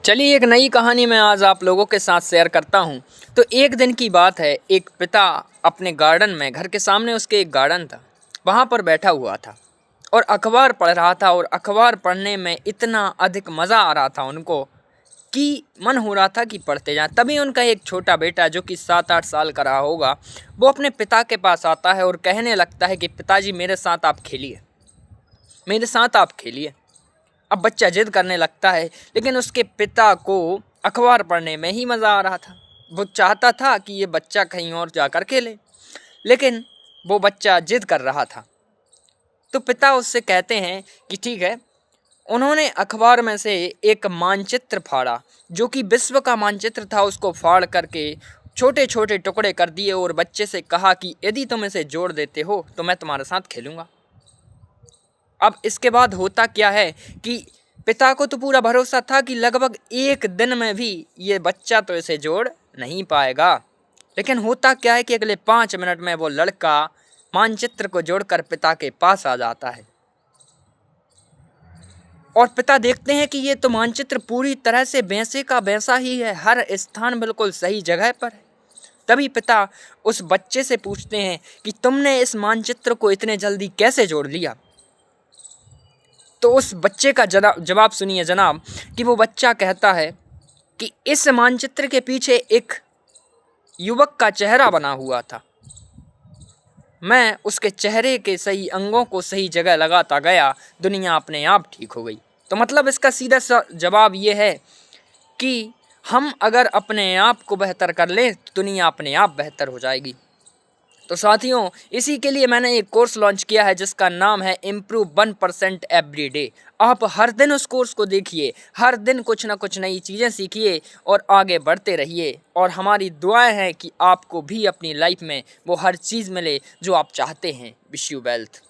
चलिए एक नई कहानी मैं आज आप लोगों के साथ शेयर करता हूँ। तो एक दिन की बात है, एक पिता अपने गार्डन में, घर के सामने उसके एक गार्डन था, वहाँ पर बैठा हुआ था और अखबार पढ़ रहा था। और अखबार पढ़ने में इतना अधिक मज़ा आ रहा था उनको कि मन हो रहा था कि पढ़ते जाएं। तभी उनका एक छोटा बेटा जो कि 7-8 साल का रहा होगा, वो अपने पिता के पास आता है और कहने लगता है कि पिताजी मेरे साथ आप खेलिए, मेरे साथ आप खेलिए। अब बच्चा जिद करने लगता है, लेकिन उसके पिता को अखबार पढ़ने में ही मज़ा आ रहा था। वो चाहता था कि ये बच्चा कहीं और जाकर खेले, लेकिन वो बच्चा जिद कर रहा था। तो पिता उससे कहते हैं कि ठीक है। उन्होंने अखबार में से एक मानचित्र फाड़ा, जो कि विश्व का मानचित्र था। उसको फाड़ करके छोटे छोटे टुकड़े कर दिए और बच्चे से कहा कि यदि तुम इसे जोड़ देते हो तो मैं तुम्हारे साथ खेलूँगा। अब इसके बाद होता क्या है कि पिता को तो पूरा भरोसा था कि लगभग एक दिन में भी ये बच्चा तो इसे जोड़ नहीं पाएगा। लेकिन होता क्या है कि अगले 5 मिनट में वो लड़का मानचित्र को जोड़कर पिता के पास आ जाता है। और पिता देखते हैं कि ये तो मानचित्र पूरी तरह से वैसे का वैसा ही है, हर स्थान बिल्कुल सही जगह पर है। तभी पिता उस बच्चे से पूछते हैं कि तुमने इस मानचित्र को इतने जल्दी कैसे जोड़ लिया। तो उस बच्चे का जवाब सुनिए जनाब, कि वो बच्चा कहता है कि इस मानचित्र के पीछे एक युवक का चेहरा बना हुआ था। मैं उसके चेहरे के सही अंगों को सही जगह लगाता गया, दुनिया अपने आप ठीक हो गई। तो मतलब इसका सीधा सा जवाब ये है कि हम अगर अपने आप को बेहतर कर लें तो दुनिया अपने आप बेहतर हो जाएगी। तो साथियों, इसी के लिए मैंने एक कोर्स लॉन्च किया है जिसका नाम है इम्प्रूव 1% एवरी डे। आप हर दिन उस कोर्स को देखिए, हर दिन कुछ ना कुछ नई चीज़ें सीखिए और आगे बढ़ते रहिए। और हमारी दुआएं हैं कि आपको भी अपनी लाइफ में वो हर चीज़ मिले जो आप चाहते हैं। Wish you wealth.